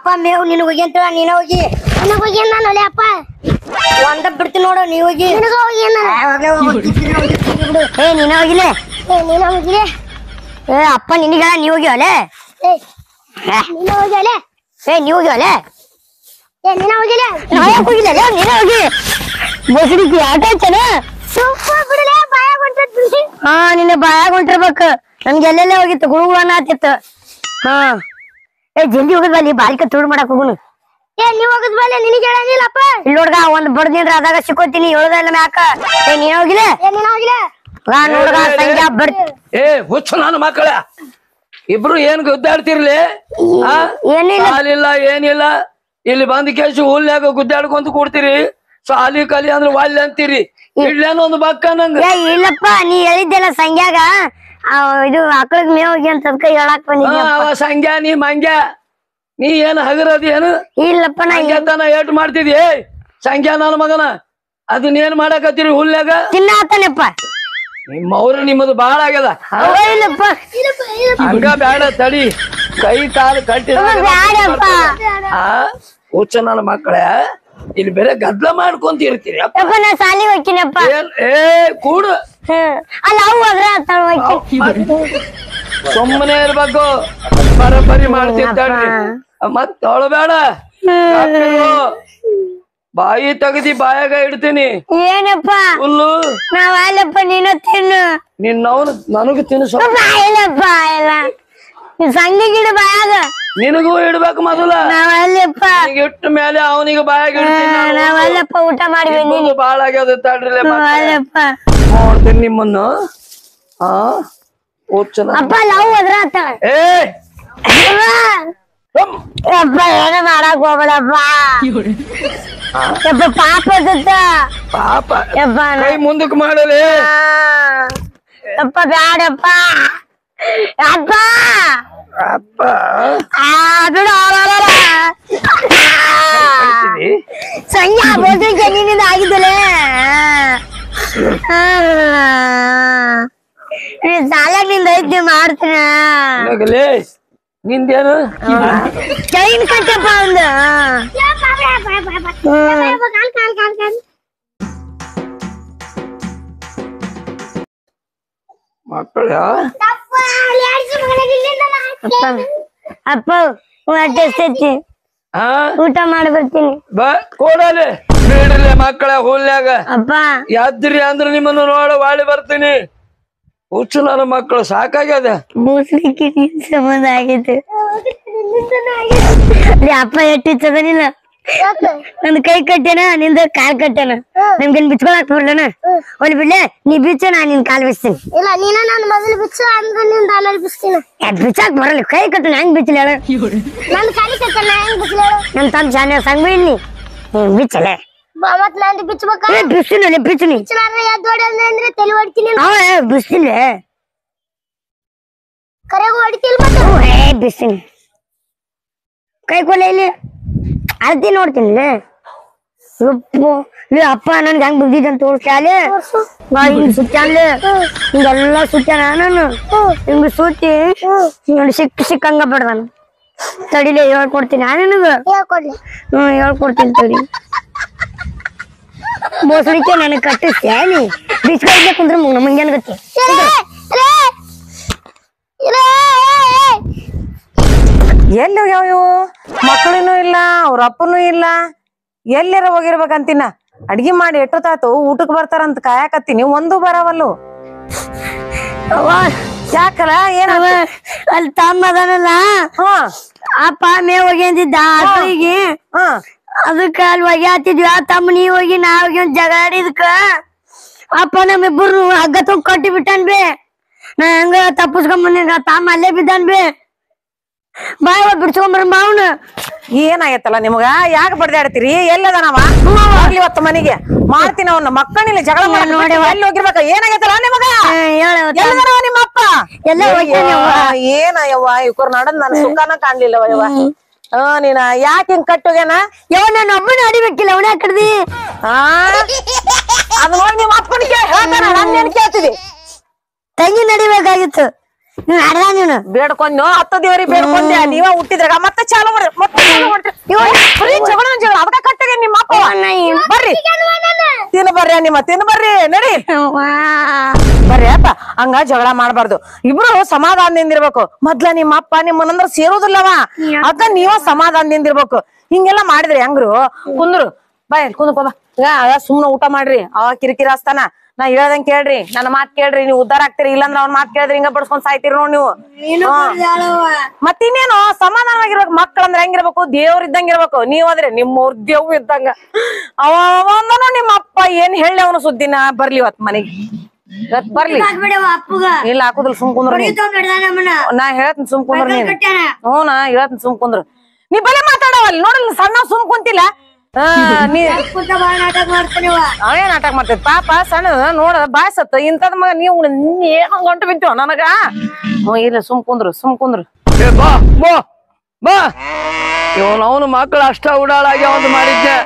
ಅಪ್ಪ ಮೇವು ನಿನಗ ಹೋಗಿ ಅಂತ ನೀನ ಹೋಗಿ ನನಗ ಹೋಗಿ ನಾನು ಅಪ್ಪ ಒಂದ ಬಿಡ್ತೀನಿ ನೋಡು ನೀ ಹೋಗಿ ನಿನಗ ಹೋಗಿ ಏ ನೀನ ಹೋಗಿಲೆ ನೀನ ಹೋಗಿಲೆ ಏ ಅಪ್ಪ ನಿನಗ ನೀ ಹೋಗಿ ಅಲೆ ನೀನ ಹೋಗಿಲೆ ಏ ನೀ ಹೋಗಿ ಅಲೆ ನೀನ ಹೋಗಿಲೆ ನಾ ಯಾಕೆ ಹೋಗಿಲ್ಲ ನೀನ ಹೋಗಿ ಬೋಸಡಿಗೆ ಆಟ ಆಯ್ತಾನ ಸೂಪರ್ ಬಿಡಲೆ ಬಾಯ ಹೊಂಟದ್ರಿ ಹಾ ನಿನ್ನ ಬಾಯಾಗ ಹೊಂಟಿರ್ಬೇಕು ನನ್ಗೆ ಎಲ್ಲೆಲ್ಲ ಹೋಗಿತ್ತು ಗುಳುಗುಳನ್ನ ಆತಿತ್ತು ಹಾ ಏ ಜಲ್ದಿ ಹೋಗದ್ವಲ್ಲಿ ಬಾಲಿಕ ತುಳು ಮಾಡಕ್ ಹೋಗುನು ನೀವ್ ಹೋಗದ್ ಬಲ್ಲ ನಿನಗೆ ಹೇಳಂಗಿಲ್ಲಪ್ಪ ಇಲ್ಲಿ ನೋಡ್ಗ ಒಂದ್ ಬಡ್ದಿನ್ರ ಅದಾಗ ಸಿಕ್ಕೋತೀನಿ ಹೇಳೋದಲ್ಲ ಮ್ಯಾಕ ಏ ನೀನ್ ಹೋಗಿಲ್ಲ ನೀನ ಹೋಗಿಲೆ ನೋಡ್ಗ ಸಂಜೆ ಏ ಹುಚ್ಚು ನನ್ನ ಮಕ್ಕಳ ಇಬ್ರು ಏನ್ ಗುದ್ದಾಡ್ತಿರ್ಲಿ ಸಾಲಿಲ್ಲ ಏನಿಲ್ಲ ಇಲ್ಲಿ ಬಂದ್ ಕೇಸಿ ಹುಲ್ಲಾಗ ಗುದ್ದಾಡ್ಕೊಂತ ಕೂಡ್ತೀರಿ ಸಾಲಿ ಕಲಿ ಅಂದ್ರೆ ವಾಲ್ಯ ಅಂತೀರಿ ಇಡ್ಲೇನ ಒಂದು ಬಕ್ಕ ನಂಗ ಇಲ್ಲಪ್ಪ ನೀ ಹೇಳಿದ್ದೆಲ್ಲ ಸಂಗ್ಯಾಗ ಇದು ಆಕಳಗ್ ಮೇವ್ ಹೋಗಿ ಅಂತ ಅದಕ್ಕ ಹೇಳಾಕ್ ಬಂದಿದ್ದೆ ಅವ ಸಂಗ್ಯಾ ನೀ ಮಂಗ್ಯ ನೀ ಏನ್ ಹಗರದಿ ಏನು ಇಲ್ಲಪ್ಪ ನಾ ಸಂಗ್ಯಾತನ ಏಟ್ ಮಾಡ್ತಿದಿ ಸಂಗ್ಯಾ ನನ್ನ ಮಗನ ಅದನ್ನೇನ್ ಮಾಡಾಕತ್ತೀರಿ ಹುಲ್ಲಾಗ ತಿನ್ನಾತನಪ್ಪ ನಿಮ್ಮವ್ರು ನಿಮ್ಮದು ಬಾಳ ಆಗ್ಯದ ಇಲ್ಲಪ್ಪ ಹಂಗ ಬ್ಯಾಡ ತಡಿ ಕೈ ಕಾಲು ಕಟ್ಟಿ ಹುಚ್ಚ ನನ್ನ ಮಕ್ಕಳೇ ಇಲ್ಲಿ ಬೇರೆ ಗದ್ಲ ಮಾಡ್ಕೊಂತ ಇರ್ತೀರಿ ನಾ ಸಾಲಿ ಹೋಗ್ತೀನಪ್ಪ ಏ ಕೂಡು ಅಲ್ಲ ಅವು ಅದ್ರ ಸುಮ್ಮನೆ ಇರ್ಬೇಕು ಬರಬರಿ ಮಾಡ್ತಿದ್ದಾಡ್ರಿ ಮತ್ ತೊಳಬೇಡ ಬಾಯಿ ತೆಗದಿ ಬಾಯಾಗ ಇಡ್ತೀನಿ ಏನಪ್ಪ ಹುಲ್ಲು ನಾವ್ ಅಲ್ಲಪ್ಪ ನೀನು ತಿನ್ನು ನಿನ್ನವನು ನನಗೂ ತಿನ್ಸು ಇಲ್ಲಪ್ಪ ಇಲ್ಲ ಸಂಗಿ ಗಿಡ ಬಾಯಾಗ ನಿನಗೂ ಇಡ್ಬೇಕು ಮೊದಲ ನಾವಲ್ಲಪ್ಪ ಇಟ್ಟ ಮೇಲೆ ಅವನಿಗೆ ಬಾಯಾಗ ಇಡ್ತೀನಿ ನಾವಲ್ಲಪ್ಪ ಊಟ ಮಾಡಿ ಬಂದೀನಿ ಬಾಳ ಆಗ್ಯದ ತಡ್ರಿ ಅಲ್ಲಪ್ಪ ನೋಡ್ತೀನಿ ನಿಮ್ಮನ್ನು ಹಾ ಅಪ್ಪ ಲವ್ ಅದ್ರ ಏ ಅಪ್ಪ ಏನು ಮಾಡಕ್ ಹೋಗ್ಬೇಡಪ್ಪ ಯಪ್ಪ ಪಾಪ ಅದ ಪಾಪ ಯಪ್ಪ ಕೈ ಮುಂದಕ್ಕೆ ಮಾಡಲಿ ಯಪ್ಪ ಬ್ಯಾಡಪ್ಪ ಅಪ್ಪ ಅಪ್ಪ ಬಿಡು ಸಂಜೆ ಬೋದ್ರೆ ಜಮೀನಿಂದ ಆಗಿದ್ದಲೇ ಸಾಲಾಗ ನಿಂದ ಐತಿ ಮಾಡ್ತೀನಿ ನಿಂದೇನು ಚೈನ್ ಕಟ್ಟಪ್ಪ ಒಂದು ಮಕ್ಕಳ ಅಪ್ಪ ಹೊಟ್ಟೆ ಎಷ್ಟೈತಿ ಊಟ ಮಾಡಿ ಬರ್ತೀನಿ ಕೊಡಲೆ ಬಿಡ್ರಲೆ ಮಕ್ಕಳ ಹುಲ್ಯಾಗ ಅಪ್ಪ ಯಾದ್ರಿ ಅಂದ್ರ ನಿಮ್ಮನ್ನು ನೋಡ ವಾಳಿ ಬರ್ತೀನಿ ಹುಚ್ಚು ನನ್ನ ಮಕ್ಕಳು ಸಾಕಾಗ್ಯದ ಬೂಸ್ಲಿಕ್ಕೆ ಸಂಬಂಧ ಆಗೈತೆ ಅಪ್ಪ ಎಟ್ಟಿತ್ತದನಿಲ್ಲ ನಂದ್ ಕೈ ಕಟ್ಟೇನ ನಿಂದ ಕಾಲ್ ಕಟ್ಟೇನ ನಿಮ್ಗೇನ್ ಬಿಚ್ಕೊಳಕ್ ಬರ್ಲನ ಒಳ್ಳೆ ಬಿಡ್ಲೆ ನೀ ಬಿಚ್ಚ ನಾ ನಿನ್ ಕಾಲ್ ಬಿಚ್ತೀನಿ ಇಲ್ಲ ನೀನ ನಾನು ಮೊದಲು ಬಿಚ್ಚು ಅಂದ್ರೆ ನಿಂದ ಆಮೇಲೆ ಬಿಚ್ತೀನಿ ಬಿಚ್ಚಾಕ್ ಬರಲ್ಲ ಕೈ ಕಟ್ಟನ ಹೆಂಗ್ ಬಿಚ್ಚಲ ಹೇಳ ನನ್ ಕಾಲಿ ಕಟ್ಟ ನಾ ಹೆಂಗ್ ಬಿಚ್ಚಲ ಹೇಳು ನಮ್ ತಮ್ಮ ಶಾನೆ ಸಂಗ್ ಬೀಳ್ನಿ ಬಿಚ್ಚಲೆ ಮತ್ ನಂದು ಬಿಚ್ಚಬೇಕ ಬಿಚ್ತೀನಿ ಬಿಚ್ತೀನಿ ಎದ್ದು ಹೊಡಿ ಅಂದ್ರೆ ತಲೆ ಹೊಡಿತೀನಿ ಬಿಸ್ತಿಲ್ಲ ಕರೆಗೂ ಹೊಡಿತಿಲ್ ಮತ್ತೆ ಬಿಸ್ತೀನಿ ಕೈ ಕೊಲ್ಲ ಇಲ್ಲಿ ಅರ್ತಿ ನೋಡ್ತೀನಿ ಉಪ್ಪು ಅಪ್ಪ ನನ್ಗೆ ಹೆಂಗ್ ಬಿದ್ದಿದ್ದಂತ ತೋರಿಸ್ಲಿ ಹಿಂಗ್ ಸುತ್ತಾನ್ಲಿ ಹಿಂಗೆಲ್ಲ ಸುತ್ತಾನ ನಾನು ಹಿಂಗ್ ಸುತ್ತಿ ನೋಡಿ ಸಿಕ್ಕಂಗ ಬಿಡ್ದಾನ ತಡಿಲೆ ಹೇಳ್ಕೊಡ್ತೀನಿ ನಿನಗ ಹೇಳ್ಕೊಡ್ತೀನಿ ತಡಿ ಬೋಸಡಿಕೆ ನನಗ್ ಕಟ್ಟಿಸ್ತೀಯ ನೀ ಬಿಚ್ಕೊಳ್ದೆ ಕುಂದ್ರೆ ಮುಂಗೇನ್ ಗತಿ ಎಲ್ಲಿ ಹೋಗ್ಯಾವ ಇವು ಮಕ್ಕಳೂ ಇಲ್ಲ ಅವ್ರ ಅಪ್ಪನೂ ಇಲ್ಲ ಎಲ್ಲಾರ ಹೋಗಿರ್ಬೇಕಂತಿನ ಅಡ್ಗಿ ಮಾಡಿ ಎಟ್ಟೊತ್ತಾತು ಊಟಕ್ ಬರ್ತಾರಂತ ಕಾಯಕತ್ತೀನಿ ಒಂದು ಬರವಲ್ಲು ಯಾಕಲ್ಲ ಏನವ ಅಲ್ಲಿ ತಮ್ಮ ಅದನಲ್ಲ ಅಪ್ಪ ಮೇವ್ ಹೋಗಿ ಅಂತಿದ್ದ ಆಕಳಿಗೆ ಅದಕ್ಕ ಅಲ್ಲಿ ಹೋಗಿ ಆತಿದ್ವಿ ಆ ತಮ್ಮ ನೀ ಹೋಗಿ ನಾ ಹೋಗಿ ಒಂದ್ ಜಗಳ ಆಡಿದ್ಕ ಅಪ್ಪ ನಮ್ಮಿಬ್ಬರು ಹಗ್ಗ ತಗೊಂಡ್ ಕಟ್ಟಿ ಬಿಟ್ಟನ್ ಬಿ ನಾ ಹೆಂಗ ತಪ್ಪಸ್ಕೊಂಡ್ ಬಂದಿನ ತಮ್ಮ ಅಲ್ಲೇ ಬಿದ್ದಾನ್ ಬಿ ಬಾಯ್ ಬಿಡ್ಸ್ಕೊಂಬರ ಮಾವನ ಏನಾಗೈತಲ್ಲ ನಿಮಗ ಯಾಕೆ ಬಡ್ದಾಡ್ತೀರಿ ಎಲ್ಲದನವ ಇವತ್ತು ಮನೆಗೆ ಮಾಡ್ತೀನಿ ಅವನ್ನ ಮಕ್ಕಳಿಲ್ಲ ಜಗಳ ನೋಡಿ ಎಲ್ಲಿ ಹೋಗಿರ್ಬೇಕ ಏನಾಗೈತಲ್ಲ ನಿಮಗ ನಿಮ್ಮ ಅಪ್ಪ ಎಲ್ಲ ಏನಯ್ಯವ್ವ ಇವ್ರ ನಡದ್ ನನ್ ಸುಖನ ಕಾಣ್ಲಿಲ್ಲವ ಯವ್ವ ನೀನ ಯಾಕೆ ಹಿಂಗ್ ಕಟ್ಟುಗೇನ ನಾನು ಒಬ್ಬನ ಅಡಿಬೇಕಿಲ್ಲ ಅವನ ಕಡ್ದಿ ಅದ್ ನೋಡಿ ನಿಮ್ಮ ಅಪ್ಪನ ಹೇಳ್ತಾನ ನನ್ನೇನ್ ಕೇಳ್ತಿದಿ ತಂಗಿ ನಡಿಬೇಕಾಗಿತ್ತು ನೀನು ಬೇಡ್ಕೊಂಡ್ 10 ದೇವ್ರಿಗೆ ಬೇಡ್ಕೊಂಡೆ ನೀವ ಹುಟ್ಟಿದ್ರಾಗ ಮತ್ತೆ ಚಾಲು ಮಾಡ್ರಿ ಮತ್ತೆ ಚಾಲು ಮಾಡ್ರಿ ಬರೀ ಜಗಳ ಅದಕ್ಕ ಕಟ್ಟಗೆ ನಿಮ್ಮ ಅಪ್ಪ ಬರ್ರಿ ತಿನ್ ಬರ್ರಿ ನಡಿ ಬರ್ರಿ ಅಪ್ಪ ಹಂಗ ಜಗಳ ಮಾಡ್ಬಾರ್ದು ಇಬ್ರು ಸಮಾಧಾನದಿಂದ ಇರ್ಬೇಕು ಮೊದ್ಲ ನಿಮ್ಮ ಅಪ್ಪ ನಿಮ್ಮನ್ನಂದ್ರ ಸೇರುದಿಲ್ಲವ ಅಕ್ಕ ನೀವ ಸಮಾಧಾನದಿಂದ ಇರ್ಬೇಕು ಹಿಂಗೆಲ್ಲಾ ಮಾಡಿದ್ರಿ ಹೆಂಗ್ರು ಕುಂದ್ರು ಬಾಯ್ ಕುಂದ್ಕೋಬಾ ಸುಮ್ನ ಊಟ ಮಾಡ್ರಿ ಅವ ಕಿರಿಕಿರಿ ಹಸ್ತಾನ ನಾ ಹೇಳ್ದಂಗ್ ಕೇಳ್ರಿ ನನ್ನ ಮಾತ್ ಕೇಳ್ರಿ ನೀವು ಉದ್ದಾರ ಆಗ್ತೀರಿ ಇಲ್ಲಾಂದ್ರ ಅವ್ನ ಮಾತ್ ಕೇಳಿದ್ರಿ ಹಿಂಗ ಬಡ್ಸ್ಕೊಂಡ್ ಸಾಯ್ತಿರಿ ನೋಡ್ ನೀವು ಮತ್ತಿನ್ನೇನು ಸಮಾಧಾನವಾಗಿರ್ಬೇಕು ಮಕ್ಕಳಂದ್ರ ಹೆಂಗಿರ್ಬೇಕು ದೇವ್ರ ಇದ್ದಂಗ ಇರ್ಬೇಕು ನೀವ್ ಆದ್ರೆ ನಿಮ್ಮವ್ರ ದೇವ್ ಇದ್ದಂಗ ಅವಂದನು ನಿಮ್ಮ ಅಪ್ಪ ಏನ್ ಹೇಳಿ ಅವನು ಸುದ್ದಿನ ಬರ್ಲಿ ಇವತ್ ಮನೆಗೆ ಇವತ್ ಬರ್ಲಿ ಇಲ್ಲ ಹಾಕುದಿಲ್ಲ ಸುಮ್ ಕುಂದ್ರು ನಾ ಹೇಳ್ತೀನಿ ಸುಮ್ ಕುಂದ್ರು ನೀನ್ ನಾ ಹೇಳ್ತೀನಿ ಸುಮ್ ಕುಂದ್ರು ನೀ ಬಲೆ ಮಾತಾಡವಲ್ಲಿ ನೋಡಲ್ಲ ಸಣ್ಣ ಸುಮ್ ಕುಂತಿಲ್ಲ ಅವೇ ನಾಟಕ ಮಾಡ್ತೇವೆ ಪಾಪ ಸಣ್ಣ ನೋಡ ಬಾಯ್ಸತ್ತ ಇಂತದ್ ಮಗ ನೀವು ಏನ್ ಗಂಟು ಬಿತ್ತವ ನನಗ ಇಲ್ಲ ಸುಮ್ ಕುಂದ್ರು ಇವನವನು ಮಕ್ಕಳು ಅಷ್ಟ ಉಡಾಳಾಗ್ಯಾವ ಅಂತ ಮಾಡಿದ್ದೆ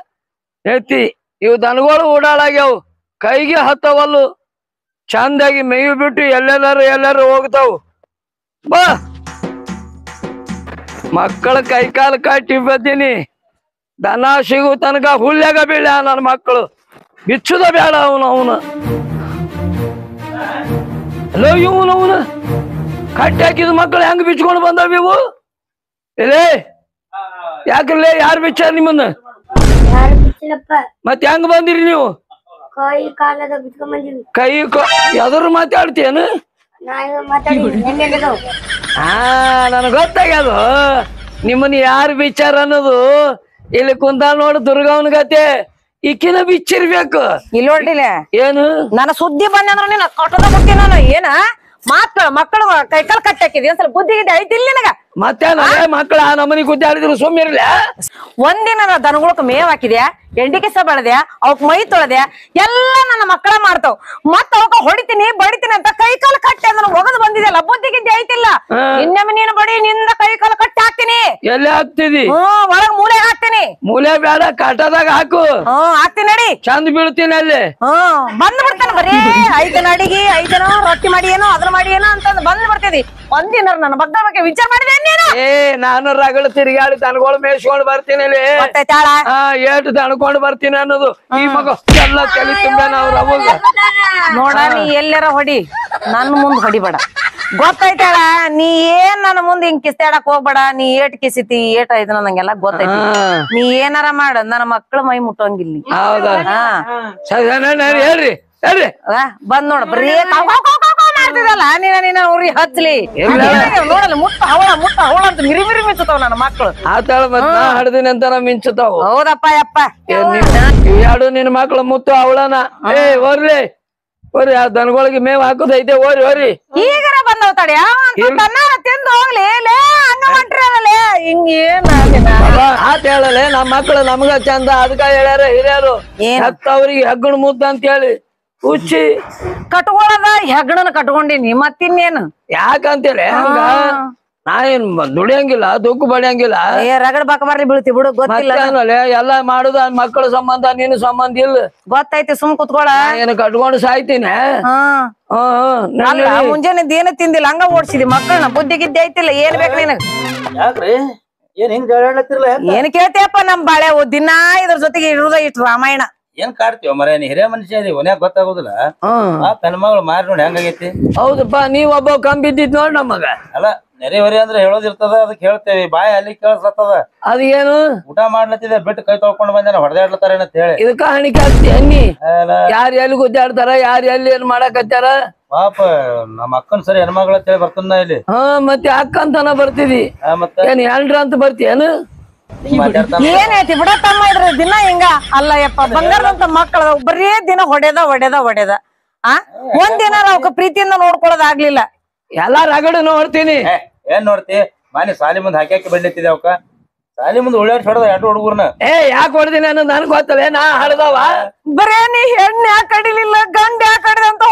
ಹೇಳ್ತಿ ಇವ್ ದನಗಳು ಉಡಾಳಾಗ್ಯಾವ ಕೈಗೆ ಹತ್ತವಲ್ಲು ಚಂದಾಗಿ ಮೇಯು ಬಿಟ್ಟು ಎಲ್ಲೆಲ್ಲರೂ ಹೋಗ್ತಾವು ಬಾ ಮಕ್ಕಳ ಕೈ ಕಾಲು ಕಟ್ಟಿ ಬದ್ದೀನಿ ದನ ಸಿಗು ತನಕ ಹುಲ್ಯಾಗ ಬೀಳ ನನ್ನ ಮಕ್ಕಳು ಬಿಚ್ಚುದ ಬೇಡ ಅವನು ಅಲ್ಲೋ ಇವನು ಕಟ್ಟಿ ಹಾಕಿದ ಮಕ್ಕಳು ಹೆಂಗ್ ಬಿಚ್ಕೊಂಡು ಬಂದವ ಇವು ಇಲ್ಲೇ ಯಾಕ್ರಲ್ಲೇ ಯಾರು ಬಿಚ್ಚಾರ ನಿಮ್ಮನ್ನ ಮತ್ ಹೆಂಗ್ ಬಂದಿರಿ ನೀವು ಕೈ ಎದ್ರ ಮಾತಾಡ್ತೀಯನು ನನಗ್ ಗೊತ್ತಾಗ್ಯದು ನಿಮ್ಮನ್ನ ಯಾರು ಬಿಚ್ಚಾರ ಅನ್ನೋದು ಇಲ್ಲಿ ಕುಂತ ನೋಡು ದುರ್ಗವನ್ ಗತೆ ಈಕಿನ ಬಿಚ್ಚಿರ್ಬೇಕು ಇಲ್ಲಿ ನೋಡ್ಲಿಲ್ಲ ಏನು ನನ್ನ ಸುದ್ದಿ ಬಂದಂದ್ರ ನೀನ್ ಕಟ್ಟದ ಬಿಡ್ತೀನಿ ನಾನು ಏನ ಮಕ್ಕಳು ಕೈಕಾಲ್ ಕಟ್ಟಾಕಿದ್ವಿ ಒಂದ್ಸಲ ಬುದ್ಧಿ ಗಿದ್ದೆ ಐತಿಲ್ಲ ನಿನಗ ಮತ್ತೆ ಮಕ್ಕಳ ಆ ನಮ್ಮನಿ ಗುದ್ದಾಡಿದ್ರು ಸುಮ್ಮಿರ್ಲ ಒಂದಿನ ದನಗಳಕ್ ಮೇವ್ ಹಾಕಿದ್ಯಾ ಎಂಡಿ ಕೆಸ ಬೆಳದ್ಯಾ ಅವಕ್ ಮೈ ತೊಳೆದ್ಯಾ ಎಲ್ಲಾ ನನ್ನ ಮಕ್ಕಳ ಮಾಡ್ತಾವ್ ಮತ್ತ ಅವಕ ಹೊಡಿತೀನಿ ಬಡಿತೀನಿ ಅಂತ ಕೈ ಕಾಲು ಕಟ್ಟಿ ಅದನ್ನ ಒಗದ್ ಬಂದಿದೆಯಲ್ಲ ಬುದ್ಧಿ ಗಿದ್ದೆ ಐತಿಲ್ಲ ಇನ್ನೊಮ್ಮೆ ನೀನು ಬಡಿ ನಿಂದ ಕೈ ಕಾಲು ಕಟ್ಟಿ ಹಾಕ್ತೀನಿ ಎಲ್ಲಿ ಹಾಕ್ತಿದಿ ಒಳಗ್ ಮೂಲೆ ಹಾಕ್ತೀನಿ ಮೂಲೆ ಬೇಡ ಕಾಟದಾಗ ಹಾಕು ಹಾಕ್ತೀನಿ ನಡಿ ಚಂದ ಬೀಳ್ತೀನಿ ಅಲ್ಲಿ ಬಂದ್ ಬಿಡ್ತಾನ ಬರೀ 5 ಜನ ಅಡಿಗೆ 5 ಜನ ರೊಟ್ಟಿ ಮಾಡಿ ಏನೋ ಅದ್ರ ಮಾಡಿ ಏನೋ ಅಂತಂದ್ ಬಂದ್ ಬಿಡ್ತಿದಿ ಒಂದಿನ ನನ್ನ ಬಗ್ಗೆ ಬಗ್ಗೆ ವಿಚಾರ ಮಾಡಿದೆ ನೀನು ನಾನು ರಗಳು ತಿರುಗಾಡಿ ದನಗಳು ಮೇಯಿಸ್ಕೊಂಡ್ ಬರ್ತೀನಿ ಅಲ್ಲಿ ಏಟು ದಣ್ಕೊಂಡು ಬರ್ತೀನಿ ಅನ್ನೋದು ಈ ಮಗ ಎಲ್ಲ ತಲೆ ತುಂಬೇನ ಅವ್ರ ಅವಾಗ ನೋಡ ನೀ ಎಲ್ಲಾರ ಹೊಡಿ ನನ್ ಮುಂದ್ ಹೊಡಿಬೇಡ ಗೊತ್ತೈತಾಳ ನೀ ಏನ್ ನನ್ನ ಮುಂದ್ ಹಿಂಗ್ ಕಿಸ್ತಾಡಕ್ ಹೋಗ್ಬೇಡ ನೀ ಏಟ್ ಕಿಸಿತಿ ಏಟ್ ಐದ್ ನಂಗೆಲ್ಲ ಗೊತ್ತೈತಿ ನೀ ಏನಾರ ಮಾಡ ನನ್ನ ಮಕ್ಳ ಮೈ ಮುಟ್ಟಂಗಿಲ್ಲ ಹೌದಾ ಹೇಳ್ರಿ ಹೇಳ್ರಿ ಬಂದ್ ನೋಡ ಬರೀ ಮಾಡ್ತಿದಲ್ಲ ನೀನ ಉರಿ ಹಚ್ಲಿ ನೋಡಲ್ಲ ಮುಟ್ಟ ಹವಳ ಅಂತ ಮಿರಿ ಮಿಂಚತಾವ್ ನನ್ನ ಮಕ್ಳು ಆತಾಳ ಮತ್ ನಾ ಹಡ್ದಿನಿ ಅಂತ ಮಿಂಚತಾವ್ ಹೌದಪ್ಪ ಯಪ್ಪ ಎರಡು ನಿನ್ ಮಕ್ಳು ಮುತ್ತು ಅವಳನ ಓರ್ಲಿ ಓರಿ ಆ ದನಗಳಿಗೆ ಮೇವ್ ಹಾಕುದೈತೆ ಓರಿ ಈಗರ ಬಂದವ್ ತಡಿ ತಿಂದು ಹೋಗ್ಲಿ ಹಂಗ ಮಾಡ್ರಿ ಹಿಂಗೇನ್ ಆತ ಹೇಳಲೆ ನಮ್ಮ ಮಕ್ಳು ನಮ್ಗ ಚಂದ ಅದಕ್ಕ ಹೇಳ್ಯಾರ ಹಿರಿಯರು ಅವ್ರಿಗೆ ಹೆಗ್ಗಣ ಮುದ್ದ ಅಂತ ಹೇಳಿ ಹುಚ್ಚಿ ಕಟ್ಕೊಳ್ಳದ ಹೆಗ್ಗಣನ ಕಟ್ಕೊಂಡಿನಿ ಮತ್ತಿನ್ನೇನು ಯಾಕಂತೇಳಿ ಹಂಗ ನಾ ಏನ್ ದುಡಿಯಂಗಿಲ್ಲ ದುಃಖ ಬಡಿಯಂಗಿಲ್ಲ ರಗಡ್ ಬಾಕ ಬರ್ಲಿ ಬೀಳ್ತಿ ಬಿಡು ಗೊತ್ತಿಲ್ಲ ಎಲ್ಲಾ ಮಾಡುದ ಮಕ್ಕಳ ಸಂಬಂಧ ನೀನು ಸಂಬಂಧ ಇಲ್ಲ ಗೊತ್ತೈತಿ ಸುಮ್ ಕುತ್ಕೊಳ ಏನು ಕಟ್ಕೊಂಡು ಸಾಯ್ತೀನಿ ಮುಂಜಾನೆ ಏನು ತಿಂದಿಲ್ಲ ಹಂಗ ಓಡ್ಸಿದಿ ಮಕ್ಕಳನ್ನ ಬುದ್ಧಿ ಗಿದ್ದೆ ಐತಿಲ್ಲ ಏನ್ ಬೇಕು ನಿನಗ್ ಯಾಕ್ರಿ ಏನ್ ಹಿಂಗ್ ಜಗಳಾಡ್ತಿರ್ಲ ಏನ್ ಕೇಳ್ತಿಯಪ್ಪ ನಮ್ ಬಾಳೆ ದಿನಾ ಇದ್ರ ಜೊತೆಗೆ ಇರುದ ಇಟ್ಟು ರಾಮಾಯಣ ಏನ್ ಕಾಡ್ತೀವ ಮರ ನೀ ಹಿರಿಯ ಮನುಷ್ಯ ಇದೀವಿ ಒನ್ಯಾಗ ಗೊತ್ತಾಗೋದಿಲ್ಲ ತನ್ನ ಮಗಳು ಮಾರಿ ನೋಡಿ ಹೆಂಗಾಗೈತಿ ಹೌದಪ್ಪ ನೀವ್ ಒಬ್ಬ ಕಂಬಿದ್ದಿದ್ ನೋಡ್ ನಮಗ ಅಲ್ಲ ನೆರೆಹೊರೆ ಅಂದ್ರೆ ಹೇಳೋದಿರ್ತದ ಅದಕ್ಕೆ ಹೇಳ್ತೇವಿ ಬಾಯಿ ಅಲ್ಲಿ ಕೇಳಿಸ್ತದ ಅದು ಏನು ಊಟ ಮಾಡ್ಲತ್ತಿದೆ ಬಿಟ್ಟು ಕೈ ತೊಳ್ಕೊಂಡ್ ಬಂದೇನ ಹೊಡೆದಾಡ್ಲತ್ತಾರ ಅಂತ ಹೇಳಿ ಇದಕ್ಕ ಹಣಿಕೆ ಆಗ್ತಿ ಅನ್ನಿ ಯಾರು ಎಲ್ಲಿ ಗುದ್ದಾಡ್ತಾರ ಯಾರು ಎಲ್ಲಿ ಏನ್ ಮಾಡಕತ್ತಾರ ಪಾಪ ನಮ್ಮ ಅಕ್ಕನ್ ಸರಿ ಹೆಣ್ಮಗಳ ಅಂತ ಹೇಳಿ ಬರ್ತನ ಇಲ್ಲಿ ಮತ್ತೆ ಅಕ್ಕ ಅಂತಾನ ಬರ್ತಿದಿ ಮತ್ತೆ ಏನ್ ಎಲ್ರ ಅಂತ ಬರ್ತೀಯನು ಏನ್ ಐತಿ ಬಿಡ ತಮ್ಮ ಇದ್ರ ದಿನ ಹಿಂಗ ಅಲ್ಲ ಯಪ್ಪ ಬಂಗಾರದಂತ ಮಕ್ಕಳ ಬರೀ ದಿನ ಹೊಡೆದ ಒಂದಿನ ಅವಕ್ಕ ಪ್ರೀತಿಯಿಂದ ನೋಡ್ಕೊಳ್ಳೋದ್ ಆಗ್ಲಿಲ್ಲ ಎಲ್ಲಾ ರಗಡು ನೋಡ್ತೀನಿ ಏನ್ ನೋಡ್ತಿ ಮಾನಿ ಸಾಲಿ ಮುಂದ್ ಹಾಕಿ ಬೆಳ್ಳಿತ್ತಿದೆ ಅವಕ್ಕ ಸಾಲಿ ಮುಂದ್ ಉಳ್ಳಾಡ್ ಹೊಡೆದ ಎರಡು ಹುಡುಗರ್ನ ಯಾಕೆ ಹೊಡೆದಿನಿ ಅನ್ನೋದು ನನ್ಗೆ ಗೊತ್ತಲ್ಲ ನಾ ಹಡ್ದವ ಬರೇ ನೀ ಹೆಣ್ಣು ಯಾಕೆ ಕಡಿಲಿಲ್ಲ ಗಂಡ ಯಾಕೆ ಕಡಿದ ಅಂತ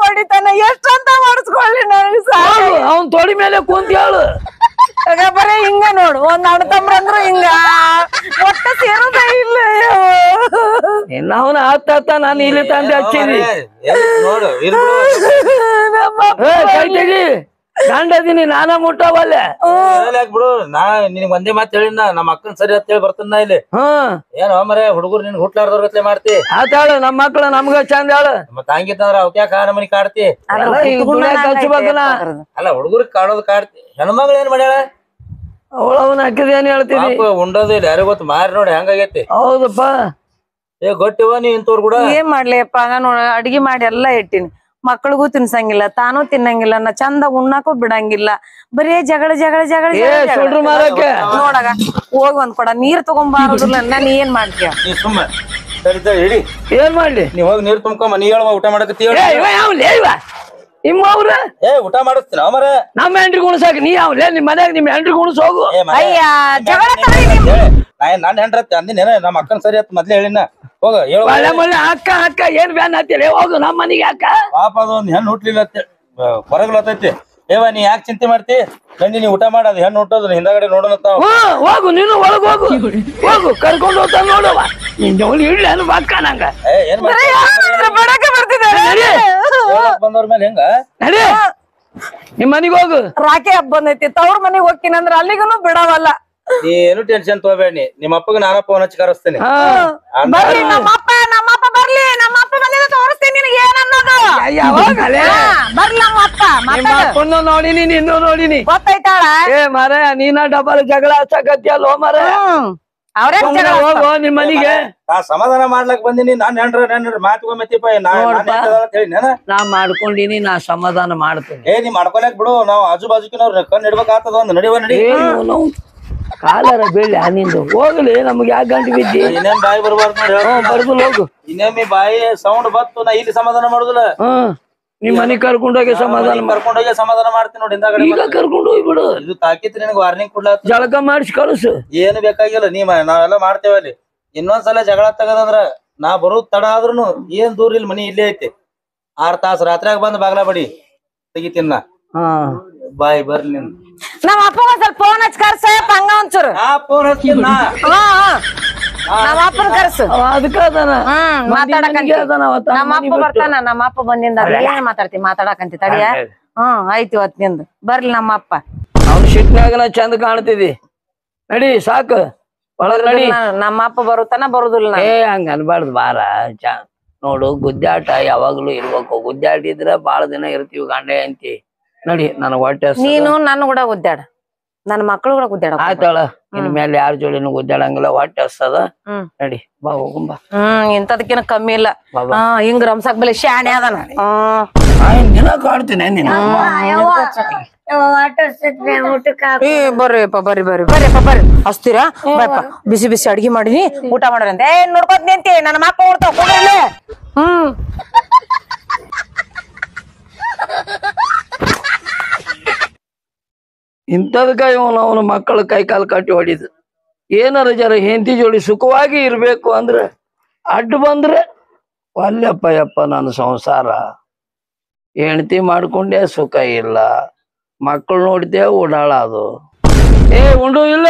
ಹೊಡಿತಾನ ಎಷ್ಟಂತ ಮಾಡಿಸ್ಕೊಳ್ಳಿ ಅವನ್ ತೊಡಿ ಮೇಲೆ ಕುಂತ ಹೇಳು ಬರೇ ಹಿಂಗ ನೋಡು ಒಂದ್ ಅಣ್ಣ ತಮ್ರಂದ್ರು ಹಿಂಗ ಒಟ್ಟ ಸೇರೋದ ಇಲ್ಲ ಅವನ ಹತ್ತ ನಾನು ಇಲ್ಲಿ ತಂದೆ ಹಚ್ಚಿದಿ ನೋಡು ನಮ್ಮ ಕೈ ತೆಗಿ ಗಂಡದೀನಿ ನಾನ ಮುಟ್ಟವಲ್ಲೆ ಬಿಡು ನಾ ನಿನ್ ಒಂದೇ ಮಾತು ಹೇಳಿನ ನಮ್ಮ ಅಕ್ಕನ್ ಸರಿ ಅಂತ ಹೇಳಿ ಬರ್ತಾನ ಇಲ್ಲಿ ಏನೋ ಮರೆ ಹುಡುಗರು ನಿನ್ ಹುಟ್ಲಾರ್ದವ್ರ ಗತ್ಲೆ ಮಾಡ್ತಿ ಆತಾಳ ನಮ್ಮ ಮಕ್ಳು ನಮ್ಗ ಚಂದ ಹೇಳ ಮತ್ತ ಹಂಗಿತ್ತಂದ್ರ ಅವ್ಕ್ಯಾಕ ನಮ್ಮನಿ ಕಾಡ್ತಿ ಅಲ್ಲ ಹುಡುಗರಿಗೆ ಕಾಡೋದು ಕಾಡ್ತಿ ಹೆಣ್ಮಗಳು ಏನ್ ಮಾಡ್ಯಾಳ ಅವಳವನ್ನ ಹಾಕಿದ ಏನ್ ಹೇಳ್ತೀನಿ ಉಂಡೋದು ಇಲ್ಲ ಯಾರಿಗ ಗೊತ್ತು ಮಾರಿ ನೋಡಿ ಹೆಂಗಾಗೈತಿ ಹೌದಪ್ಪ ಗೊತ್ತಿವ ನೀ ಇಂತವ್ರು ಕೂಡ ಏನ್ ಮಾಡ್ಲಿಪ್ಪ ನಾನು ಅಡಿಗೆ ಮಾಡಿ ಎಲ್ಲಾ ಇಟ್ಟಿನಿ ಮಕ್ಳಿಗೂ ತಿನ್ಸಂಗಿಲ್ಲ ತಾನು ತಿನ್ನಂಗಿಲ್ಲ ನಾ ಚಂದ ಉಣ್ಣಾಕು ಬಿಡಂಗಿಲ್ಲ ಬರೇ ಜಗಳ ಜಗಳ ಜಗಳ ನೋಡಾಗ ಹೋಗಿ ಒಂದ್ ಕೊಡ ನೀರ್ ತಗೊಂಬಾರದಿಲ್ಲ ನಾನ್ ಏನ್ ಮಾಡ್ತೀಯ ನೀ ಸುಮ್ಮ ಹಿಡಿ ಏನ್ ಮಾಡ್ಲಿ ನೀವ್ ಹೋಗಿ ನೀರ್ ತುಂಬ್ಕೊಂಬ ನೀ ಹೇಳುವ ಊಟ ಮಾಡಕತ್ತಿ ನಿಮ್ಮ ಅವ್ರ ಊಟ ಮಾಡಿಸ್ತೀನಿ ಅವರ ನಮ್ಮ ಹೆಂಡ್ರಿ ಗುಣಸಾಕ ನೀ ಅವ್ಲೇ ನಿಮ್ ಮನ್ಯಾಗ ನಿಮ್ ಹೆಂಡ್ರಿ ಗುಣಸ್ ಹೋಗು ಅಯ್ಯ ಜಗಳ ನಾನ್ ಹೆಂಡ್ರತ್ತ ಅಂದಿನ ನಮ್ಮ ಅಕ್ಕನ್ ಸರಿ ಅತ್ ಮೊದ್ಲೇ ಹೇಳಿನ ಹೋಗ ಅಕ್ಕ ಅಕ್ಕ ಏನ್ ಬ್ಯಾನ್ ಹತ್ತಿರ ಹೋಗು ನಮ್ಮ ಮನಿಗೆ ಅಕ್ಕ ಪಾಪ ಅದೊಂದ್ ಹೆಣ್ಣು ಹುಟ್ಲಿಲ್ಲ ಹೊರಗ್ಲತ್ತೈತಿ ನೀ ಯಾಕೆ ಚಿಂತೆ ಮಾಡ್ತಿ ಗಂಡಿ ನೀ ಊಟ ಮಾಡೋದು ಹೆಣ್ಣು ಹುಟ್ಟೋದು ಹಿಂದಗಡೆ ನೋಡೋಣ ಹೋಗು ನೀನು ಒಳಗ್ ಹೋಗು ಹೋಗು ಕರ್ಕೊಂಡು ಹೋಗ್ತಾ ನೋಡುವ ನಿನ್ ಇಡ್ಲಿ ಅನ್ನು ಅಕ್ಕ ನಂಗ ಏನ್ ಬಂದವ್ರ ಮೇಲೆ ಹೆಂಗ ನಡಿ ನಿಮ್ ಮನಿಗ್ ಹೋಗು ರಾಖಿ ಹಬ್ಬ ಬಂದೈತಿ ತವ್ರ ಮನಿಗ್ ಹೋಗ್ತೀನಿ ಅಂದ್ರ ಅಲ್ಲಿಗೂ ಬಿಡವಲ್ಲ ನೀ ಏನು ಟೆನ್ಷನ್ ತಗೋಬೇಡಿ ನಿಮ್ಮ ಅಪ್ಪಗ ನಾನ ಫೋನ್ ಹಚ್ಚಿ ಕರೆಸ್ತೇನೆ ಬರ್ಲಿ ನಮ್ಮಪ್ಪ ಬರ್ಲಿ ನಮ್ಮಪ್ಪ ಬಂದಿಲ್ಲ ತೋರಿಸ್ತೀನಿ ನಿನಗೆ ಏನನ್ನೋದು ಬರ್ಲಿ ನಮ್ಮಪ್ಪ ನೋಡಿನಿ ನಿನ್ನೂ ನೋಡಿನಿ ಗೊತ್ತೈತಾಳ ಏ ಮಾರ ನೀನ ಡಬಲ್ ಜಗಳ ಹಚ್ಚಕತ್ತಿಯಲ್ಲೋ ಮಾರ ಅವ್ರೇ ಹೋಗು ನಿಮ್ ಮನಿಗೆ ನಾ ಸಮಾಧಾನ ಮಾಡ್ಲಕ್ ಬಂದಿನಿ ನಾನ್ ಹೆಂಡ್ರ ಮಾತುಕೊಮ್ಮತ್ತಿಪ್ಪ ನಾ ಮಾಡ್ಕೊಂಡಿನಿ ನಾ ಸಮಾಧಾನ ಮಾಡ್ತೀನಿ ನೀ ಮಾಡ್ಕೊಳಕ್ ಬಿಡು ನಾವ್ ಆಜು ಬಾಜುಕಿನವ್ರ ಕಣ್ ಇಡ್ಬೇಕಾಗ್ತದ ಒಂದ್ ನಡಿವ ನಡಿ ಕಾಲರ ಬೇಳೆ ನಿಂದು ಹೋಗ್ಲಿ ನಮ್ಗೆ ಯಾಕೆ ಗಂಟು ಬಿದ್ದಿ ಇನ್ನೇನ್ ಬಾಯಿ ಬರ್ಬಾರ್ದು ಬರ್ದು ಹೋಗು ಇನ್ನೊಮ್ಮೆ ಬಾಯಿ ಸೌಂಡ್ ಬತ್ತು ನಾ ಇಲ್ಲಿ ಸಮಾಧಾನ ಮಾಡುದಿಲ್ಲ ನಿಮ್ ಮನಿ ಕರ್ಕೊಂಡೋಗಿ ಸಮಾಧಾನ ಕರ್ಕೊಂಡೋಗಿ ಸಮಾಧಾನ ಮಾಡ್ತೀನಿ ನೋಡಿ ಈಗ ಕರ್ಕೊಂಡು ಹೋಗ್ಬಿಡು ಇದು ತಾಕಿತ್ರಿ ನಿನಗೆ ವಾರ್ನಿಂಗ್ ಕೊಡ್ಲ ಜಳಕ ಮಾಡಿಸಿ ಕಳಿಸು ಏನು ಬೇಕಾಗಿಲ್ಲ ನಾವೆಲ್ಲ ಮಾಡ್ತೇವ ಅಲ್ಲಿ ಇನ್ನೊಂದ್ಸಲ ಜಗಳ ತಗದಂದ್ರ ನಾ ಬರೋದ್ ತಡ ಆದ್ರುನು ಏನ್ ದೂರ ಇಲ್ಲ ಮನಿ ಇಲ್ಲೇ ಐತಿ 6 ತಾಸು ರಾತ್ರಿಯಾಗ ಬಂದ್ ಬಾಗ್ಲ ಬಡಿ ತೆಗಿತೀನ ಬಾಯ್ ಬರ್ಲಿ ನಿನ್ ನಮ್ಮ ಅಪ್ಪ ಸ್ವಲ್ಪ ಫೋನ್ ಹಚ್ಚಿ ಕರ್ಸಪ್ಪ ಹಂಗ ಒಂಚೂರು ಫೋನ್ ಹಚ್ತೀನಿ ನಮ್ಮ ಅಪ್ಪನ ಕರ್ಸು ಅದಕ್ಕ ನಮ್ಮ ಅಪ್ಪ ಬರ್ತಾನ ನಮ್ಮ ಅಪ್ಪ ಬಂದಿಂದ ಏನ್ ಮಾತಾಡಕಂತಿ ತಡಿಯ ಆಯ್ತು ಇವತ್ ನಿಂದು ಬರ್ಲಿ ನಮ್ಮ ಅಪ್ಪ ಅವ್ನ ಶಿಟ್ನಾಗನ ಚಂದ ಕಾಣ್ತಿದಿ ನಡಿ ಸಾಕು ಒಳಗ್ ನಡಿ ನಮ್ಮ ಅಪ್ಪ ಬರುತ್ತಾನ ಬರುದಿಲ್ಲ ಹಂಗ ಅನ್ಬಾರ್ದು ಬಾರ ನೋಡು ಗುದ್ದಾಟ ಯಾವಾಗ್ಲೂ ಇರ್ಬೇಕು ಗುದ್ದಾಡಿದ್ರ ಬಾಳ ದಿನ ಇರ್ತೀವಿ ಗಂಡ ಅಂತಿ ನಡಿ ನನಗ್ ಹೊಟ್ಟೆ ನೀನು ನನ್ನ ಕೂಡ ಗುದ್ದಾಡ ನನ್ನ ಮಕ್ಕಳು ಕೂಡ ಗುದ್ದಾಡ ಆಯ್ತಾಳ ಇನ್ ಮೇಲೆ ಯಾರ ಜೋಡಿನೂ ಗುದ್ದಾಡಂಗಿಲ್ಲ ಹೊಟ್ಟೆ ಹಸ್ತದ ನಡಿ ಬಾ ಹೋಗುಂಬ ಇಂತದಕ್ಕಿನ ಕಮ್ಮಿ ಇಲ್ಲ ಹಿಂಗ್ ರಂಸಕ್ ಬೆಲೆ ಶಾಣೆ ಅದಾನ ನಿನ ಕಾಡ್ತೀನಿ ನಿನ್ನ ಬರ್ರಿಪ್ಪ ಬರ್ರಿ ಹಸ್ತೀರಾ ಬಿಸಿ ಬಿಸಿ ಅಡ್ಗಿ ಮಾಡಿನಿ ಊಟ ಮಾಡ್ರಂತೆ ನೋಡ್ಕೋತ್ ನಿಂತಿ ನನ್ನ ಮಕ್ಕಳು ಓಡ್ತಾವ ಕೊಡ್ರಿ ಇಂಥದ್ಕ ಇವನು ಅವನ ಮಕ್ಕಳ ಕೈ ಕಾಲು ಕಟ್ಟಿ ಹೊಡಿದು ಏನಾರ ಜರ ಹೆಂಡತಿ ಜೋಡಿ ಸುಖವಾಗಿ ಇರ್ಬೇಕು ಅಂದ್ರೆ ಅಡ್ಡು ಬಂದ್ರೆ ಅಲ್ಲಪ್ಪ ಯಪ್ಪ ನನ್ನ ಸಂಸಾರ ಹೆಂಡತಿ ಮಾಡ್ಕೊಂಡೆ ಸುಖ ಇಲ್ಲ ಮಕ್ಕಳು ನೋಡ್ತೇ ಓಡಾಳ ಅದು ಉಂಡು ಇಲ್ಲ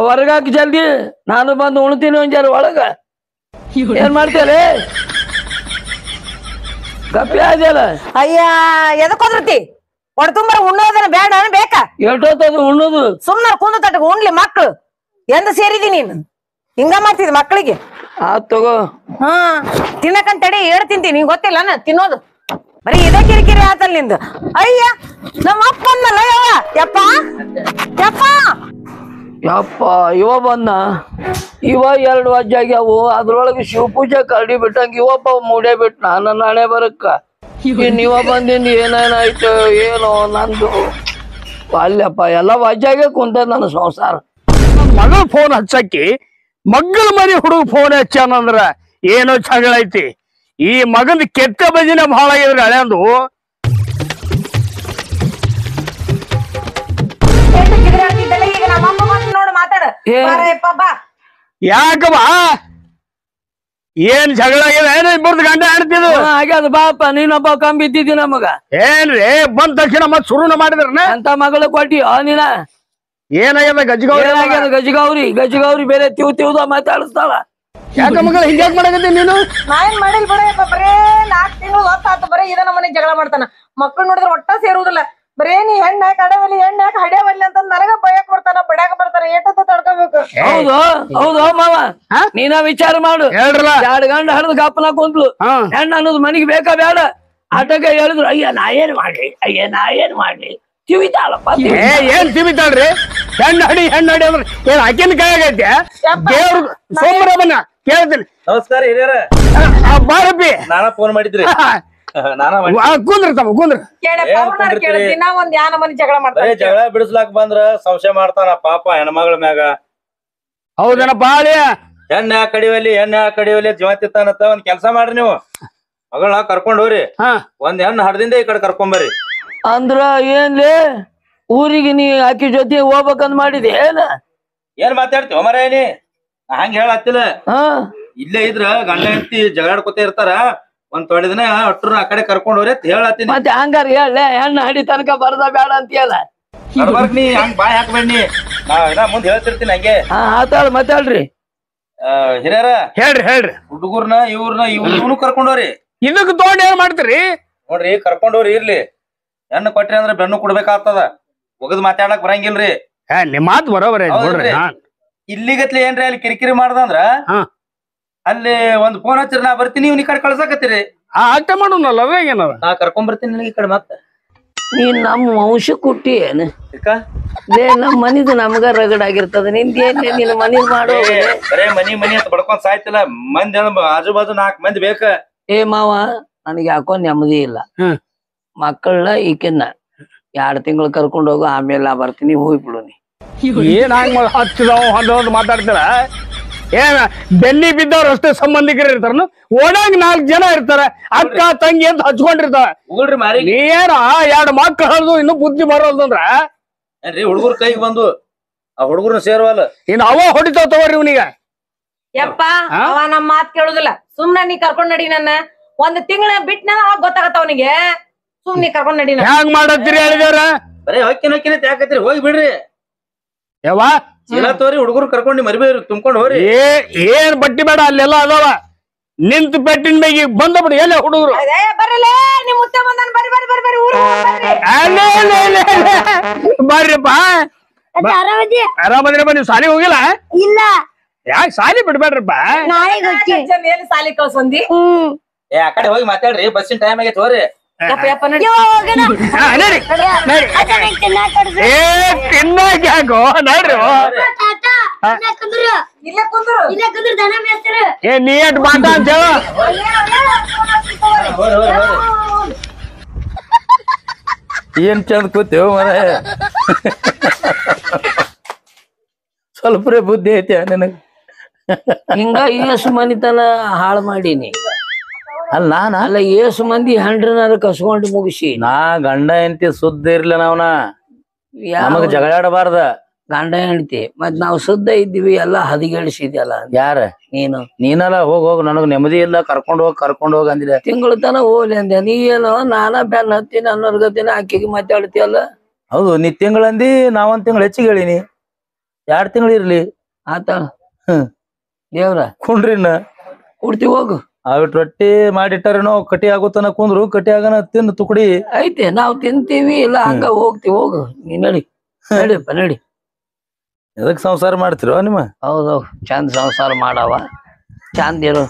ಹೊರಗಾಕಿ ಜಲ್ದಿ ನಾನು ಬಂದು ಉಣ್ತೀನಿ ಒಂದ್ ಜರ ಒಳಗ ಏನ್ ಮಾಡ್ತೇಲೆ ಗಪ್ಪಿ ಆದ್ಯಲ್ಲ ಅಯ್ಯ ಎದಕ್ ಹೋದ್ರತಿ ಹೊಡ ತುಂಬ ಉಣ್ಣೋದನ್ನ ಬೇಡ ಬೇಕಾ ಎಷ್ಟೊತ್ತದು ಉಣ್ಣೋದು ಸುಮ್ನ ಕುಂದ ತಟ್ಟ ಉಣ್ಲಿ ಮಕ್ಳು ಎಂದ ಸೇರಿದಿ ನೀನು ಹಿಂಗ ಮಾಡ್ತಿದ್ ಮಕ್ಳಿಗೆ ಆತ್ ತಗೋ ತಿನ್ನಕಂತಡಿ ಏಡ್ ತಿಂತೀನಿ ನಿಂಗ್ ಗೊತ್ತಿಲ್ಲ ತಿನ್ನೋದು ಬರೀ ಇದೇ ಕಿರಿಕಿರಿ ಆತಲ್ ನಿಂದು ಅಯ್ಯ ನಮ್ಮ ಅಪ್ಪ ಬಂದಲ್ಲ ಯಪ್ಪ ಯಪ್ಪ ಇವ ಬಂದ ಇವ 2 ವಜ್ಜಾಗ್ಯಾವು ಅದ್ರೊಳಗೆ ಶಿವಪೂಜೆ ಕರಡಿ ಬಿಟ್ಟಂಗ ಇವಪ್ಪ ಮೂಡೇ ಬಿಟ್ಟ ನನ್ನ ಹಣೆ ಬರಕ್ಕ ನೀವ ಬಂದಿಂದ ಏನೇನಾಯ್ತು ಏನೋ ನಂದು ಅಲ್ಲಪ್ಪ ಎಲ್ಲ ವಜ್ಜಾಗೆ ಕುಂತ ನನ್ನ ಸಂಸಾರ ಮಗಳ ಫೋನ್ ಹಚ್ಚಕ್ಕಿ ಮಗ್ಗಲ ಮರಿ ಹುಡುಗ ಫೋನ್ ಹಚ್ಚಾನಂದ್ರ ಏನೋ ಜಗಳ ಐತಿ ಈ ಮಗಂದ ಕೆಟ್ಟ ಬಜಿನ ಬಹಳ ಆಗಿದ್ರೆ ಹಳೆಯಂದು ಯಾಕವಾ ಏನ್ ಜಗಳ ಆಗಿದೆ ಏನ ಇಬ್ಬರದು ಗಂಡ ಆಡ್ತಿದ್ರು ಆಗ್ಯದ ಬಾಪ ನೀನೊಬ್ಬ ಕಂಬಿ ಇದ್ದಿದ್ದಿ ನಮಗ ಏನ್ರಿ ಬಂದ ತಕ್ಷಣ ಮತ್ ಶುರುನ ಮಾಡಿದ್ರನ ಅಂತ ಮಗಳು ಕೊಟ್ಟಿ ನೀನ ಏನಾಗ್ಯದ ಗಜಗೌರಿ ಗಜಗೌರಿ ಬೇರೆ ತಿವ್ದ ಮಾತಾಡಿಸ್ತಾಳ ಯಾಕ ಮಗಳ ಹಿಂಗ್ಯಾಕ್ ಮಾಡಕತ್ತಿ ನೀನು ನಾ ಏನ್ ಮಾಡಿಲ್ ಬರೇ 4 ತಿಂಗಳು ಹೊತ್ತಾತು ಬರೀ ಇದ ನಮ್ಮನೆ ಜಗಳ ಮಾಡ್ತಾನ. ಮಕ್ಳು ನೋಡಿದ್ರೆ ಒಟ್ಟ ಸೇರುವುದಿಲ್ಲ. ಬರೇ ನೀ ಹೆಣ್ಣ ಕಡೆವಲ್ಲಿ ಹೆಣ್ಣ ಹಡೆವಲ್ಲಿ ಅಂತ ನನಗ ಬಯಕ್ ಬರ್ತಾನ, ಬಡ್ಯಾಕ ಬರ್ತಾನ. ಏಟತ್ತ ತಡ್ಕೋಬೇಕು. ಹೌದು ಹೌದು ಮಾವ, ನೀನ ವಿಚಾರ ಮಾಡು. ಹೇಳ್ರಲ್ಲ. 2 ಗಂಡ ಹರಿದು ಗಪ್ಪನ ಕುಂತ್ಲು. ಹೆಣ್ಣ ಅನ್ನೋದು ಮನಿಗೆ ಬೇಕಾ ಬೇಡ? ಆಟಕ್ಕೆ ಹೇಳಿದ್ರು, ಅಯ್ಯ ನಾ ಏನ್ ಮಾಡ್ಲಿ ತಿವಿತಾಳಪ್ಪ. ಏನ್ ತಿವಿತಾಳ್ರಿ? ಹೆಣ್ಣು ಹಡಿ ಅಂದ್ರೆ ಏನ್ ಆಕಿನ ಕೈಯಾಗೈತೆ? ದೇವ್ರ ಸೋಮರಮ್ಮನ ಕೇಳ್ತೀನಿ. ನಮಸ್ಕಾರ ಹಿರಿಯರ. ಬಾರಪ್ಪಿ. ನಾನ ಫೋನ್ ಮಾಡಿದ್ರಿ. ಕುಂದ್ರ ದಿನ ಒಂದ್ ಯಾ ನಮನಿ ಜಗಳ ಮಾಡ್ತಾನ. ಜಗಳ ಬಿಡಿಸ್ಲಾಕ್ ಬಂದ್ರ ಸಂಶಯ ಮಾಡ್ತಾನ ಪಾಪ ಹೆಣ್ಮಗಳ ಮ್ಯಾಗ. ಹೌದನಪ್ಪ. ಹೆಣ್ಣ ಕಡಿವಲ್ಲಿ ಜೀವ ತಿತ್ತಾನತ್ತ. ಒಂದ್ ಕೆಲ್ಸ ಮಾಡ್ರಿ, ನೀವು ಮಗಳನ್ನ ಕರ್ಕೊಂಡ್ ಹೋಗ್ರಿ. ಒಂದ್ ಹೆಣ್ಣು ಹಡ್ದಿಂದ ಈ ಕಡೆ ಕರ್ಕೊಂಬರ್ರಿ. ಅಂದ್ರ ಏನ್ಲೇ ಊರಿಗೆ ನೀ ಆಕಿ ಜೊತೆ ಹೋಗ್ಬೇಕಂದ್ ಮಾಡಿದೆ ಏನ್ ಮಾತಾಡ್ತೀವ ಮರ ನೀ? ಹಂಗ ಹೇಳತ್ತಿಲ್ಲ. ಇಲ್ಲೇ ಇದ್ರ ಗಂಡ ಹೆಂಡತಿ ಜಗಳಾಡ್ಕೊತ ಇರ್ತಾರ. ಒಂದ್ ತೊಡೆ ದಿನ ಅಟ್ರ ಆ ಕಡೆ ಕರ್ಕೊಂಡ್ ಹೋಗ್ರಿ ಅಂತ ಹೇಳತ್ತೀನಿ. ಮತ್ತೆ ಹಂಗಾರ ಹೇಳ, ಹೆಣ್ಣು ಹಡಿ ತನಕ ಬರದ ಬೇಡ ಅಂತ ಹೇಳ. ನೀ ಹಂಗ ಬಾಯ್ ಹಾಕ್ಬೇಡಿ. ನಾ ಮುಂದ್ ಹೇಳ್ತಿರ್ತೀನಿ ಹಂಗೆ. ಆತಾಳ ಮಾತಾಡ್ರಿ. ಹಿರಿಯರ ಹೇಳ್ರಿ. ಹುಡುಗರ್ನ ಇವ್ನು ಕರ್ಕೊಂಡ್ ಹೋಗ್ರಿ. ಇದಕ್ ತಗೊಂಡ್ ಏನ್ ಮಾಡ್ತೀರಿ? ನೋಡ್ರಿ ಕರ್ಕೊಂಡ್ ಹೋಗ್ರಿ. ಇರ್ಲಿ, ಹೆಣ್ಣು ಕೊಟ್ರಿ ಅಂದ್ರ ಬೆನ್ನು ಕೊಡ್ಬೇಕಾಗ್ತದ. ಒಗದ್ ಮಾತಾಡಕ್ ಬರಂಗಿಲ್ರಿ. ನಿಮ್ ಮಾತು ಬರೋಬರ. ಇಲ್ಲಿಗತ್ಲಿ ಏನ್ರಿ ಅಲ್ಲಿ ಕಿರಿಕಿರಿ ಮಾಡ್ದಂದ್ರ ಅಲ್ಲಿ ಒಂದ್ ಫೋನ್ ಹಚ್ಚಿರಿ, ನಾ ಬರ್ತೀನಿ. ಇವ್ನ ಈ ಕಡೆ ಕಳ್ಸಾಕತ್ತೀರಿ. ಅಟ್ಟ ಮಾಡೋನಲ್ಲ ಏನದ? ನಾ ಕರ್ಕೊಂಡ್ ಬರ್ತೀನಿ ನಿನಗೆ ಈ ಕಡೆ. ಮತ್ತ ನೀನ್ ನಮ್ಮ ವಂಶ ಕುಟ್ಟಿ ಏನ್ ಲೇ? ನಮ್ ಮನಿದು ನಮಗ ರಗಡ್ ಆಗಿರ್ತದ. ನಿಂದೇನ್ ನಿನ್ ಮನಿ ಮಾಡೋ ಬರೇ ಮನಿ ಅಂತ ಬಡ್ಕೊಂಡ್ ಸಾಯ್ತಿಲ್ಲ. ಮಂದಿ ಆಜು ಬಾಜು 4 ಮಂದಿ ಬೇಕ. ಮಾವ, ನನಗೆ ಯಾಕೋ ನೆಮ್ಮದಿ ಇಲ್ಲ. ಮಕ್ಕಳನ್ನ ಈಕಿನ್ನ 2 ತಿಂಗಳು ಕರ್ಕೊಂಡ್ ಹೋಗು, ಆಮೇಲೆ ನಾ ಬರ್ತೀನಿ. ಹೋಗ್ಬಿಡು ನೀ. ಏನ್ ಹಂಗ ಹಚ್ಚಿದವ್ ಮಾತಾಡ್ತಾರ? ಏನ ಬೆನ್ನಿ ಬಿದ್ದವ್ರು ಅಷ್ಟೇ ಸಂಬಂಧಿಕರು ಇರ್ತಾರ. ಓಡಾಗ 4 ಜನ ಇರ್ತಾರ, ಅಕ್ಕ ತಂಗಿ ಅಂತ ಹಚ್ಕೊಂಡಿರ್ತಾರ. ಏನ 2 ಮಕ್ಕಳು ಹಳ್ದು ಇನ್ನು ಬುದ್ಧಿ ಬರೋದಂದ್ರ ಏನ್ರಿ? ಹುಡುಗರ ಕೈಗೆ ಬಂದು ಆ ಹುಡುಗರ್ನ ಸೇರ್ವಲ್ಲ. ಇನ್ ಅವ ಹೊಡಿತಾವ ತಗೋರಿ ಇವ್ನಿಗ. ಯಪ್ಪ, ಅವ ನಮ್ ಮಾತ್ ಕೇಳುದಿಲ್ಲ. ಸುಮ್ನ ನೀ ಕರ್ಕೊಂಡ್ ನಡಿ. ನನ್ನ 1 ತಿಂಗಳ ಬಿಟ್ನ ಅವಾಗ ಗೊತ್ತಾಗತ್ತ ಅವನಿಗೆ. ಸುಮ್ನೆ ಕರ್ಕೊಂಡ್ ನಡಿ. ಹ್ಯಾಂಗ್ ಮಾಡತ್ತೀರಿ ಹೇಳಿದವ್ರ? ಬರೇ ಹೊಕ್ಕಿನ ಯಾಕತ್ರಿ? ಹೋಗಿ ಬಿಡ್ರಿ. ಯಾವ ಚೀಲ ತೋರಿ ಹುಡುಗರು ಕರ್ಕೊಂಡು ಮರಿಬೇರಿ, ತುಂಬ್ಕೊಂಡ್ ಹೋಗ್ರಿ. ಏನ್ ಬಟ್ಟಿ ಬೇಡ, ಅಲ್ಲೆಲ್ಲ ಅದಾವ. ನಿಂತು ಪೆಟ್ಟಿನ ಮೇಗಿ ಬಂದ ಬಿಡಿ. ಎಲ್ಲ ಹುಡುಗರು ಬರಲೇ, ನಿಮ್ ಮುತ್ತೆ ಬಂದಾನ. ಬರ್ರಿ ಬರ್ರಿಪ್ಪ. ಆರಾಮದ್ರಪ್ಪ? ನೀವ್ ಸಾಲಿ ಹೋಗಿಲ್ಲ? ಇಲ್ಲ. ಯಾಕೆ ಸಾಲಿ ಬಿಡ್ಬೇಡ್ರಪ್ಪ? ಸಾಲಿ ಕಳ್ಸೊಂದಿ. ಆ ಕಡೆ ಹೋಗಿ ಮಾತಾಡ್ರಿ. ಬಸ್ಸಿನ ಟೈಮ್ ಆಗೈತೆ. ಹೋಗ್ರಿ. ತಿನ್ನಾಕ ಯಾಕೋ ನೋಡ್ರಿ. ನೀ ಎಟ್ ಮಾತಾ ಅಂತ ಹೇಳ. ಏನ್ ಚಂದ ಕೂತೇವ ಮರ. ಸ್ವಲ್ಪರೇ ಬುದ್ಧಿ ಐತಿ ನನಗ. ಹಿಂಗ ಏಸು ಮನಿತನ ಹಾಳು ಮಾಡೀನಿ. ಅಲ್ಲ ಏಸು ಮಂದಿ ಹೆಂಡ್ರನಾರ ಕಸ್ಕೊಂಡು ಮುಗಿಸಿ. ನಾ ಗಂಡ ಹೆಂಡತಿ ಸುದ್ದ ಇರ್ಲಿ. ನಾವ್ನ ನಮಗ ಜಗಳಾಡಬಾರ್ದ. ಗಂಡ ಹೆಂಡತಿ ಮತ್ ನಾವ್ ಸುದ್ದ ಇದ್ದೀವಿ. ಎಲ್ಲಾ ಹದಿಗೆಡಿಸಿದ್ಯಲ್ಲ. ಯಾರ? ನೀನಲ್ಲ. ಹೋಗ್ ನನಗ್ ನೆಮ್ಮದಿ ಇಲ್ಲ. ಕರ್ಕೊಂಡ್ ಹೋಗ್ ಅಂದಿಲ್ಲ. ತಿಂಗಳ ತನ ಹೋಗ್ಲಿ ಅಂದೆ. ನೀ ಏನೋ ನಾನಾ ಬೆನ್ ಹತ್ತೀನಿ ಅನ್ನೋರ್ಗತಿನ ಆಕೆಗೆ ಮಾತಾಡ್ತೀಯಲ್ಲ. ಹೌದು, ನೀ ತಿಂಗಳಂದಿ. ನಾವೊಂದ್ ತಿಂಗಳು ಹೆಚ್ಚಿಗೆ ಹೇಳಿನಿ. 2 ತಿಂಗಳು ಇರ್ಲಿ. ಆತ ದೇವ್ರ ಕುಂಡ್ರಿನ ಕೊಡ್ತೀವಿ. ಹೋಗು. ಅವಿಟ್ ರೊಟ್ಟಿ ಮಾಡಿಟ್ಟಾರೇನೋ. ಕಟಿ ಆಗುತ್ತನ ಕುಂದ್ರು. ಕಟಿ ಆಗನ ತಿನ್ನು ತುಕಡಿ ಐತೆ. ನಾವ್ ತಿಂತೀವಿ. ಇಲ್ಲ ಹಂಗ ಹೋಗ್ತಿವಿ. ಹೋಗು ನೀ. ನಡಿಯಪ್ಪ ನಡಿ. ಎದಕ್ ಸಂಸಾರ ಮಾಡ್ತಿರೋ ನಿಮ್ಮ? ಹೌದೌದು, ಚಂದ ಸಂಸಾರ ಮಾಡವ. ಚಂದ ಇರು.